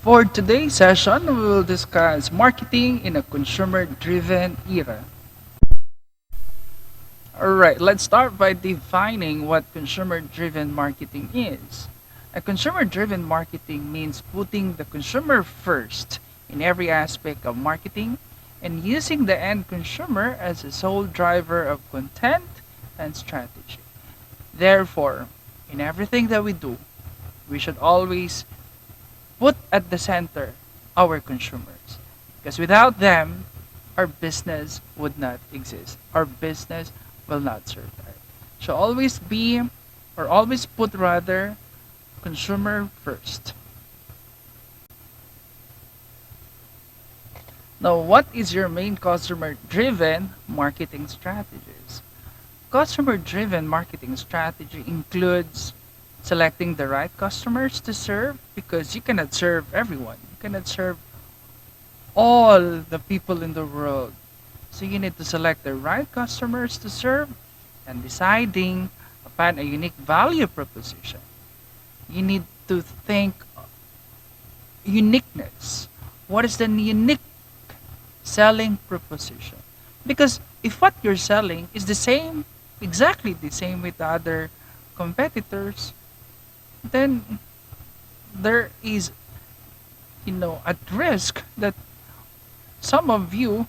For today's session, we will discuss marketing in a consumer driven era. Alright, let's start by defining what consumer driven marketing is. A consumer driven marketing means putting the consumer first in every aspect of marketing and using the end consumer as a sole driver of content and strategy. Therefore, in everything that we do, we should always put at the center our consumers. Because without them, our business would not exist. Our business will not survive. So always be, or always put rather, consumer first. Now, what is your main customer driven marketing strategies? Customer driven marketing strategy includes selecting the right customers to serve because you cannot serve everyone. You cannot serve all the people in the world. So you need to select the right customers to serve and deciding upon a unique value proposition. You need to think uniqueness. What is the unique selling proposition? Because if what you're selling is the same, exactly the same with the other competitors, then there is, at risk that some of you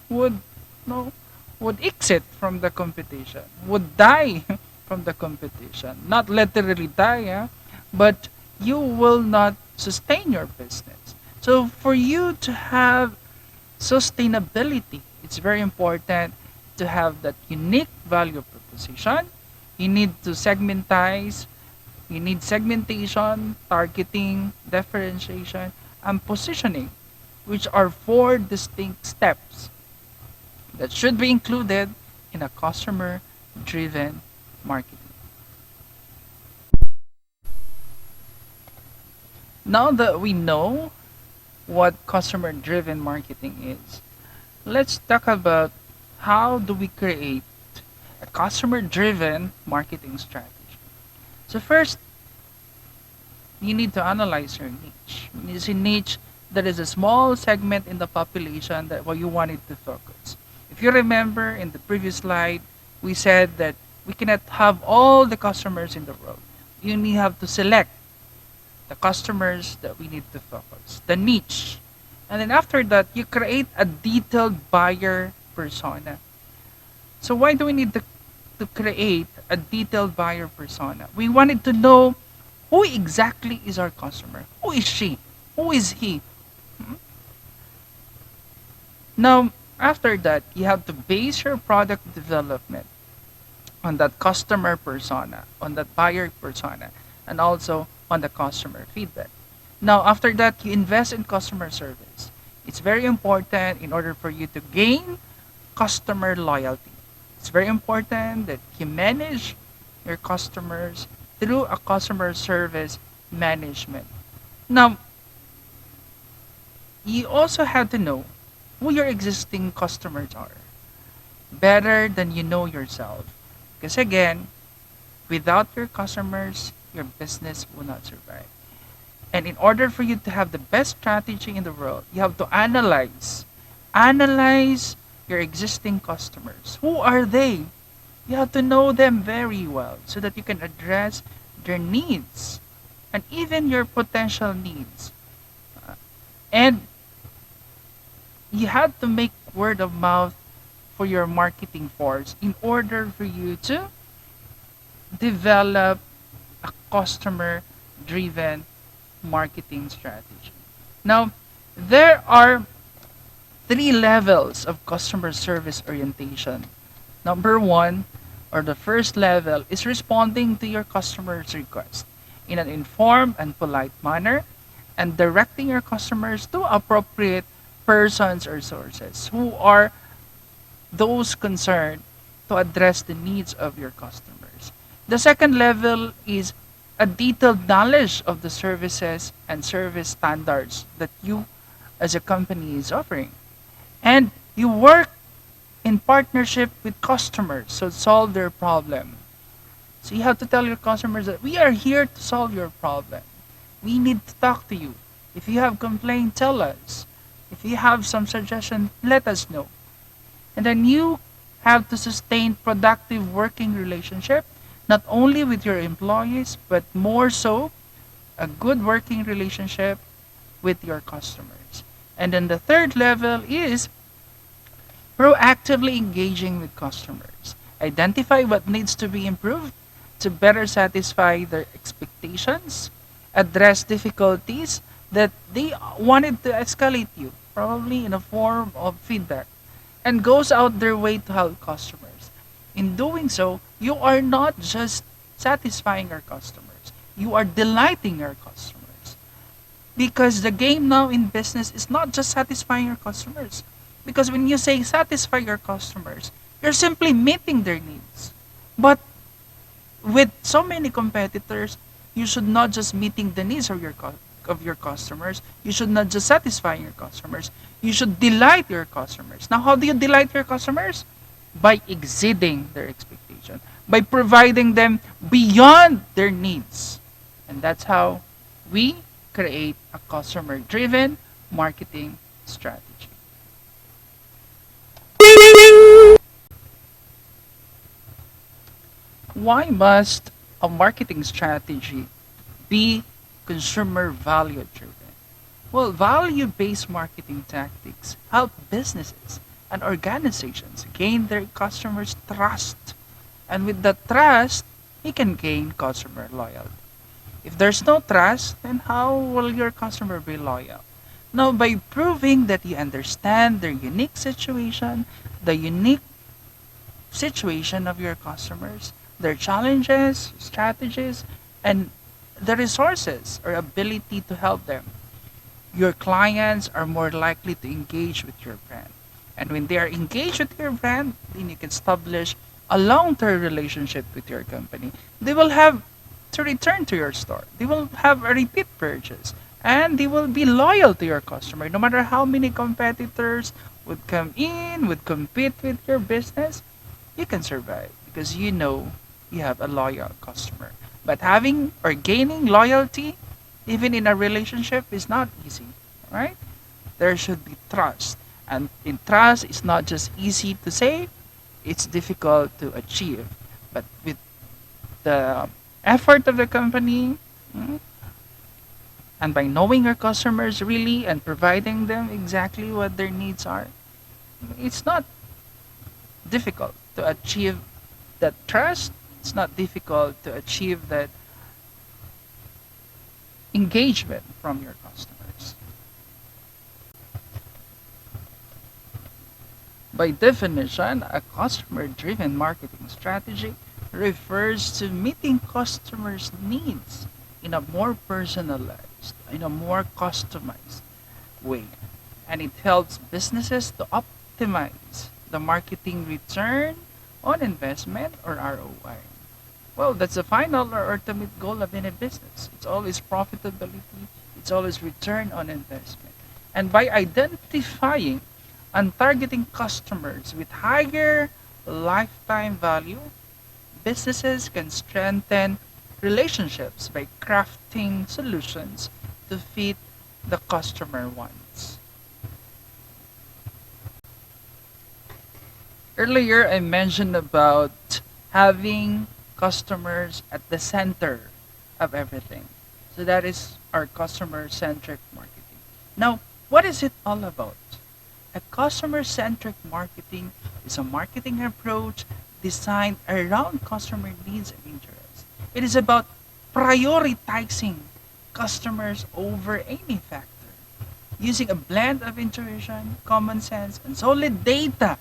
know, would exit from the competition, would die from the competition. Not literally die, but you will not sustain your business. So for you to have sustainability, it's very important to have that unique value proposition. You need to segmentize, you need segmentation, targeting, differentiation, and positioning, which are four distinct steps that should be included in a customer driven marketing. Now that we know what customer driven marketing is, let's talk about how do we create a customer driven marketing strategy. So first, you need to analyze your niche. It's a niche that is a small segment in the population that what you wanted to focus. If you remember in the previous slide, we said that we cannot have all the customers in the world. You only have to select the customers that we need to focus, the niche. And then after that, you create a detailed buyer persona. So why do we need to create a detailed buyer persona? We wanted to know who exactly is our customer. Who is she? Who is he? Hmm? Now, after that, you have to base your product development on that customer persona, on that buyer persona, and also on the customer feedback. Now, after that, you invest in customer service. It's very important in order for you to gain customer loyalty. It's very important that you manage your customers through a customer service management. Now, you also have to know who your existing customers are better than you know yourself. Because again, without your customers, your business will not survive. And in order for you to have the best strategy in the world, you have to analyze your existing customers. Who are they? You have to know them very well so that you can address their needs and even your potential needs. And you have to make word of mouth for your marketing force in order for you to develop a customer driven marketing strategy. Now, there are three levels of customer service orientation. Number one, or the first level, is responding to your customer's request in an informed and polite manner and directing your customers to appropriate persons or sources who are those concerned to address the needs of your customers. The second level is a detailed knowledge of the services and service standards that you as a company is offering. And you work in partnership with customers to solve their problem. So you have to tell your customers that we are here to solve your problem. We need to talk to you. If you have complaint, tell us. If you have some suggestion, let us know. And then you have to sustain productive working relationship, not only with your employees, but more so a good working relationship with your customers. And then the third level is proactively engaging with customers. Identify what needs to be improved to better satisfy their expectations, address difficulties that they wanted to escalate you, probably in a form of feedback, and goes out their way to help customers. In doing so, you are not just satisfying your customers, you are delighting your customers. Because the game now in business is not just satisfying your customers. Because when you say satisfy your customers, you're simply meeting their needs. But with so many competitors, you should not just meeting the needs of your customers. You should not just satisfy your customers. You should delight your customers. Now, how do you delight your customers? By exceeding their expectation, by providing them beyond their needs. And that's how we create a customer driven marketing strategy. Why must a marketing strategy be consumer value driven? Well, value based marketing tactics help businesses and organizations gain their customers' trust. And with that trust, you can gain customer loyalty. If there's no trust, then how will your customer be loyal? Now, by proving that you understand their unique situation, the unique situation of your customers, their challenges, strategies, and the resources or ability to help them, your clients are more likely to engage with your brand. And when they are engaged with your brand, then you can establish a long term relationship with your company. They will have to return to your store, they will have a repeat purchase, and they will be loyal to your customer. No matter how many competitors would come in, would compete with your business, you can survive because you know you have a loyal customer. But having or gaining loyalty, even in a relationship, is not easy, right? There should be trust. And in trust, it's not just easy to say, it's difficult to achieve. But with the effort of the company, mm, and by knowing your customers really and providing them exactly what their needs are, it's not difficult to achieve that trust. It's not difficult to achieve that engagement from your customers. By definition, a customer driven marketing strategy refers to meeting customers' needs in a more personalized, in a more customized way. And it helps businesses to optimize the marketing return on investment or ROI. Well, that's the final or ultimate goal of any business. It's always profitability, it's always return on investment. And by identifying and targeting customers with higher lifetime value, businesses can strengthen relationships by crafting solutions to fit the customer wants. Earlier, I mentioned about having customers at the center of everything. So that is our customer centric marketing. Now, what is it all about? A customer centric marketing is a marketing approach designed around customer needs and interests. It is about prioritizing customers over any factor, using a blend of intuition, common sense, and solid data.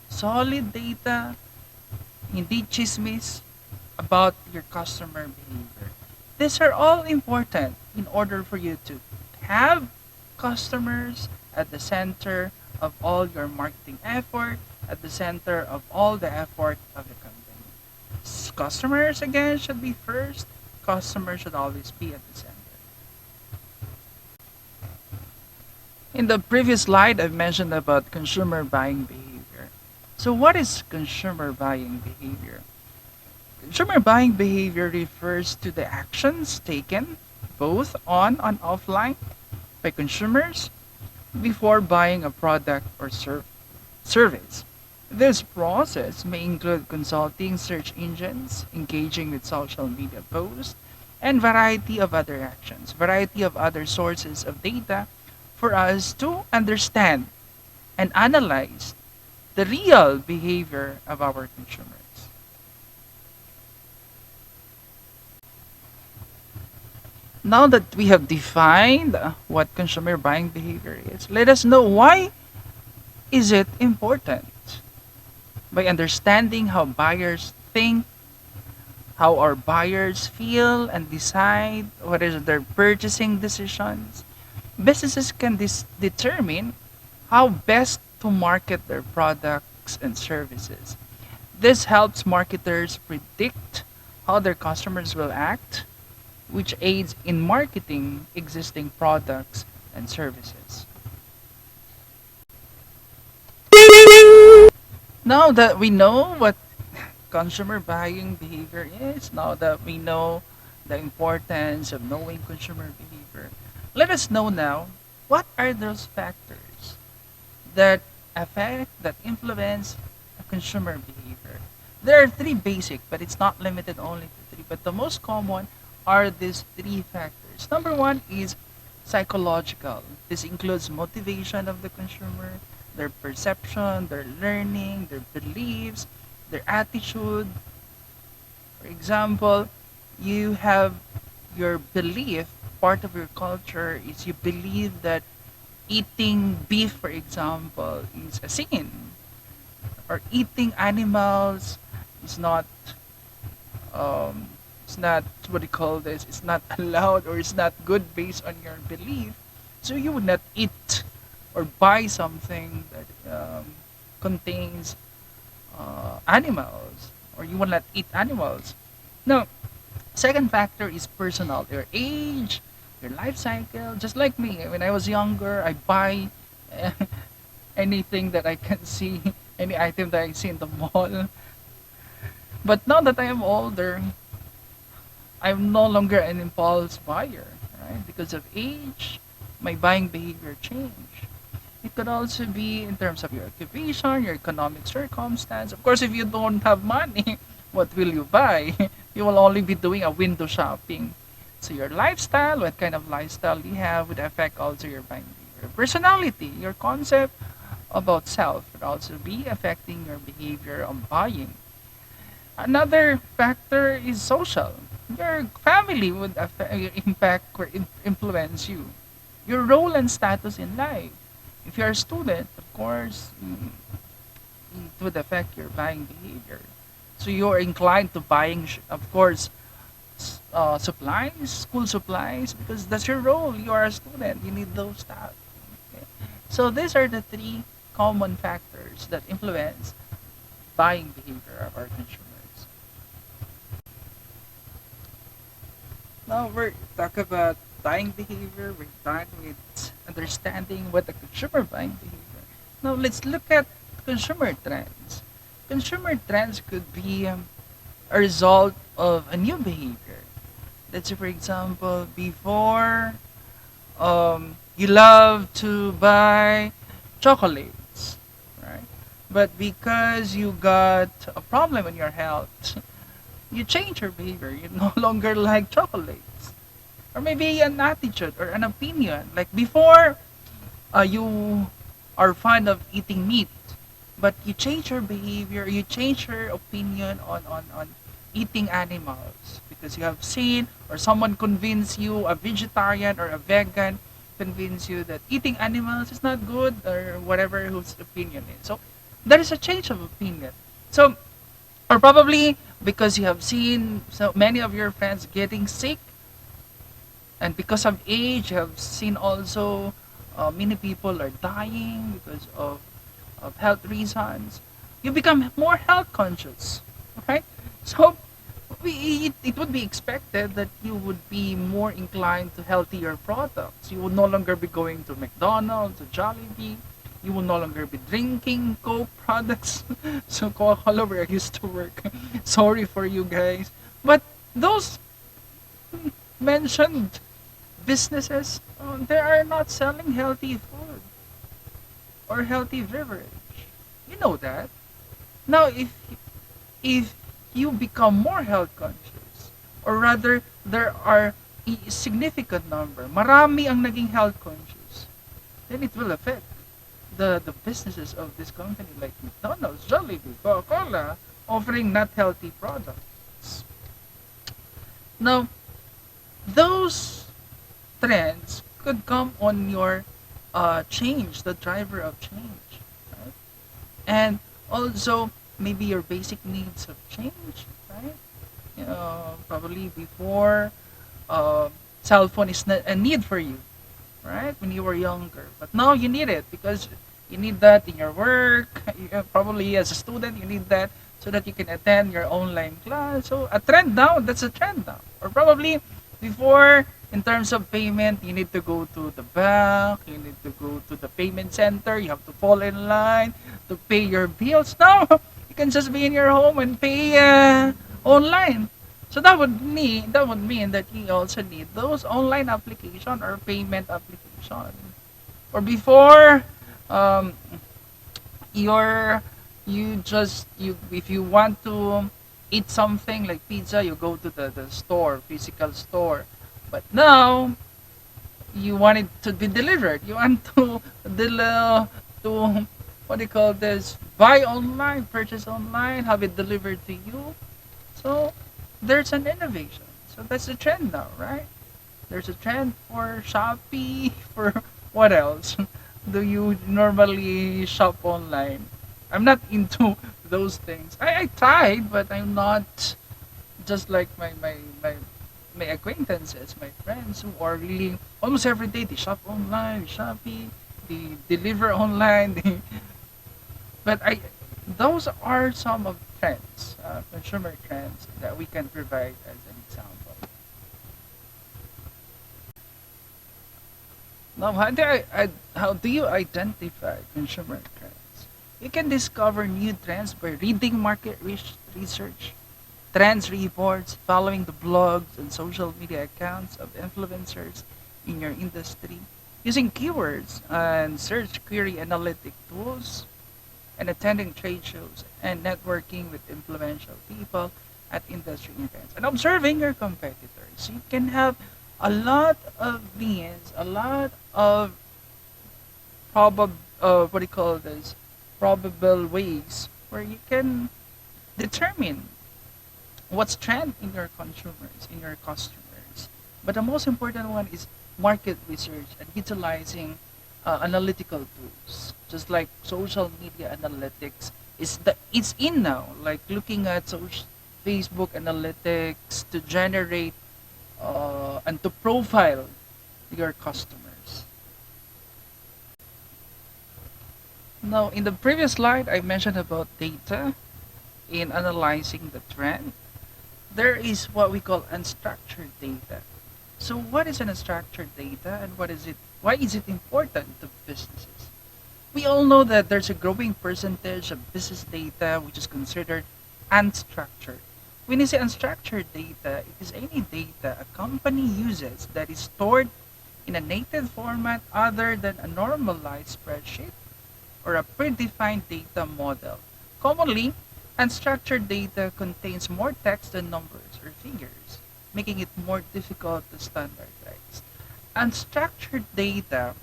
Solid data, hindi chismis, about your customer behavior. These are all important in order for you to have customers at the center of all your marketing effort, at the center of all the effort of the company. Customers, again, should be first. Customers should always be at the center. In the previous slide, I've mentioned about consumer buying behavior. So, what is consumer buying behavior? Consumer buying behavior refers to the actions taken both on and offline by consumers before buying a product or service. This process may include consulting search engines, engaging with social media posts, and variety of other sources of data for us to understand and analyze the real behavior of our consumers. Now that we have defined what consumer buying behavior is, let us know why is it important. By understanding how buyers think, how our buyers feel and decide what is their purchasing decisions, businesses can determine how best to market their products and services. This helps marketers predict how their customers will act, which aids in marketing existing products and services. Now that we know what consumer buying behavior is, now that we know the importance of knowing consumer behavior, let us know now what are those factors that affect, that influence consumer behavior. There are three basic, but it's not limited only to three. But the most common are these three factors. Number one is psychological. This includes motivation of the consumer, their perception, their learning, their beliefs, their attitude. For example, you have your belief, part of your culture is you believe that eating beef, for example, is a sin, or eating animals is not um, it's not what do you call this? It's not allowed or it's not good based on your belief. So you would not eat or buy something that contains animals, or you will not eat animals. No. Second factor is personal. Your age, your life cycle. Just like me, when I was younger, I buy anything that I can see, any item that I see in the mall. But now that I am older, I'm no longer an impulse buyer, right? Because of age, my buying behavior changed. It could also be in terms of your occupation, your economic circumstance. Of course, if you don't have money, what will you buy? You will only be doing a window shopping. So your lifestyle, what kind of lifestyle you have, would affect also your buying behavior. Personality, your concept about self would also be affecting your behavior on buying. Another factor is social. Your family would impact or influence you. Your role and status in life. If you're a student, of course, it would affect your buying behavior. So you're inclined to buying, of course, supplies, school supplies, because that's your role. You are a student. You need those stuff. Okay? So these are the three common factors that influence buying behavior of our consumers. Now we're talk about buying behavior. We're done with understanding what the consumer buying behavior. Now let's look at consumer trends. Consumer trends could be a result of a new behavior. Let's say, for example, before you love to buy chocolates, right? But because you got a problem in your health, you change your behavior. You no longer like chocolates. Or maybe an attitude or an opinion. Like before, you are fond of eating meat, but you change your behavior, you change your opinion on eating animals because you have seen or someone convinced you, a vegetarian or a vegan, convince you that eating animals is not good or whatever whose opinion is. So there is a change of opinion. So or probably because you have seen so many of your friends getting sick, and because of age, you have seen also many people are dying because of health reasons. You become more health conscious, right? So it would be expected that you would be more inclined to healthier products. You would no longer be going to McDonald's or Jollibee. You will no longer be drinking Coke products. So Coca-Cola where I used to work. Sorry for you guys. But those mentioned businesses, they are not selling healthy food or healthy beverage. You know that. Now, if you become more health conscious, or rather, there are a significant number, marami ang naging health conscious, then it will affect the businesses of this company like McDonald's, Jollibee, Coca-Cola, offering not healthy products. Now, those trends could come on your change, the driver of change, right? And also maybe your basic needs have changed, right? Probably before, uh, cell phone is not a need for you, right? When you were younger, but now you need it because you need that in your work. Probably as a student, you need that so that you can attend your online class. So a trend now, that's a trend now. Or probably before, in terms of payment, you need to go to the bank, you need to go to the payment center, you have to fall in line to pay your bills. Now you can just be in your home and pay online. So that would mean that you also need those online application or payment application. Or before, um, your you just you if you want to eat something like pizza, you go to the store, physical store. But now you want it to be delivered. You want to to what do you call this? Buy online, purchase online, have it delivered to you. So there's an innovation. So that's the trend now, right? There's a trend for Shopee, for what else? Do you normally shop online? I'm not into those things. I tried, but I'm not just like my acquaintances, my friends who are really almost every day they shop online, Shopee, they deliver online, but I those are some of trends, consumer trends that we can provide as an example. Now, how do you identify consumer trends? You can discover new trends by reading market research, trends reports, following the blogs and social media accounts of influencers in your industry, using keywords and search query analytic tools, and attending trade shows and networking with influential people at industry events and observing your competitors. You can have a lot of means, a lot of what do you call this, probable ways where you can determine what's trend in your consumers, in your customers. But the most important one is market research and utilizing analytical tools, just like social media analytics it's in now. Like looking at Facebook analytics to generate and to profile your customers. Now, in the previous slide, I mentioned about data in analyzing the trend. There is what we call unstructured data. So what is an unstructured data and what is it? Why is it important to businesses? We all know that there's a growing percentage of business data which is considered unstructured. When you say unstructured data, it is any data a company uses that is stored in a native format other than a normalized spreadsheet or a predefined data model. Commonly, unstructured data contains more text than numbers or figures, making it more difficult to standardize. Unstructured data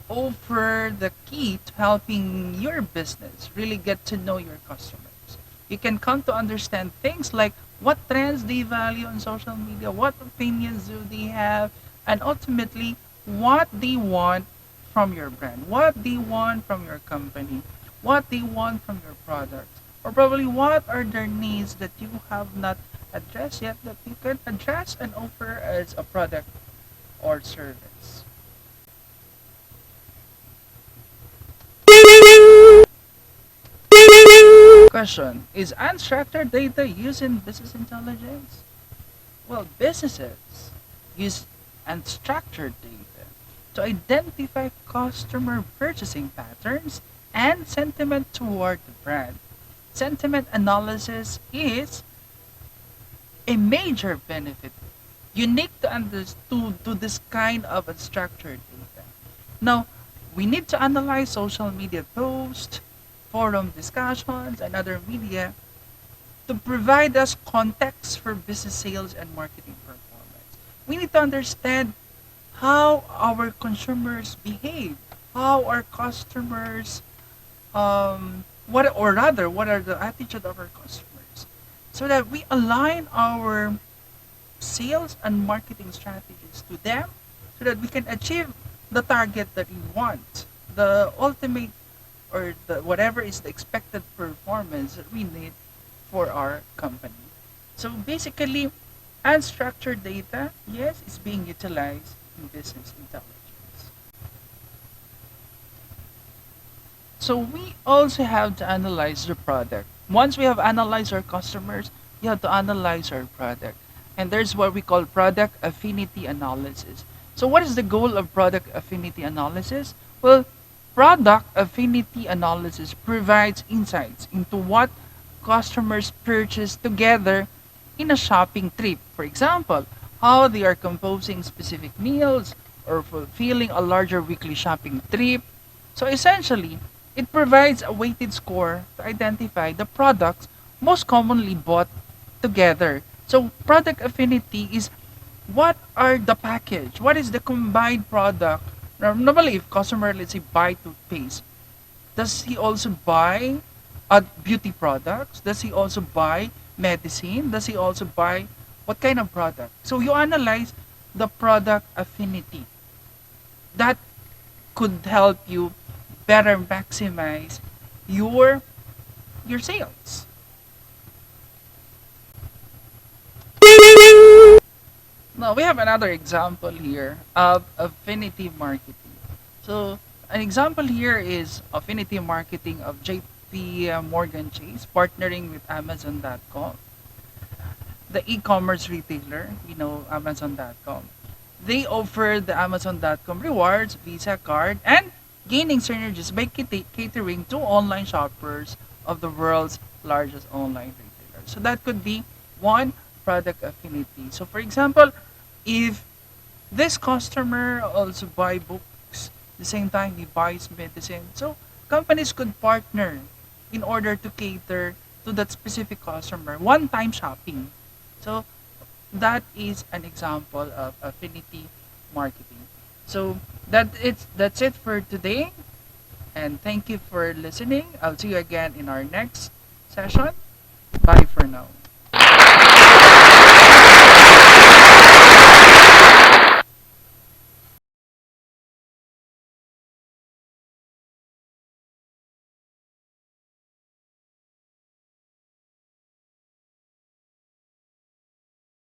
offer the key to helping your business really get to know your customers. You can come to understand things like what trends they value on social media, what opinions do they have, and ultimately what they want from your brand, what they want from your company, what they want from your products, or probably what are their needs that you have not addressed yet that you can address and offer as a product or service. Question: is unstructured data used in business intelligence? Well, businesses use unstructured data to identify customer purchasing patterns and sentiment toward the brand. Sentiment analysis is a major benefit You need to understand to this kind of unstructured data. Now, we need to analyze social media posts, forum discussions, and other media to provide us context for business sales and marketing performance. We need to understand how our consumers behave, how our customers, what or rather, what are the attitude of our customers, so that we align our sales and marketing strategies to them, so that we can achieve the target that we want, the ultimate or the whatever is the expected performance that we need for our company. So basically, unstructured data, yes, is being utilized in business intelligence. So we also have to analyze the product. Once we have analyzed our customers, you have to analyze our product. And there's what we call product affinity analysis. So what is the goal of product affinity analysis? Well, product affinity analysis provides insights into what customers purchase together in a shopping trip. For example, how they are composing specific meals or fulfilling a larger weekly shopping trip. So essentially, it provides a weighted score to identify the products most commonly bought together. So product affinity is what are the package? What is the combined product? Normally, if customer, let's say, buy toothpaste, does he also buy beauty products? Does he also buy medicine? Does he also buy what kind of product? So you analyze the product affinity. That could help you better maximize your your sales. Now we have another example here of affinity marketing. So an example here is affinity marketing of JP Morgan Chase partnering with Amazon.com, the e-commerce retailer. We know Amazon.com. They offer the Amazon.com rewards, Visa card, and gaining synergies by catering to online shoppers of the world's largest online retailer. So that could be one, product affinity. So for example, if this customer also buy books, the same time he buys medicine, so companies could partner in order to cater to that specific customer. One-time shopping. So that is an example of affinity marketing. So that's it for today, and thank you for listening. I'll see you again in our next session. Bye for now.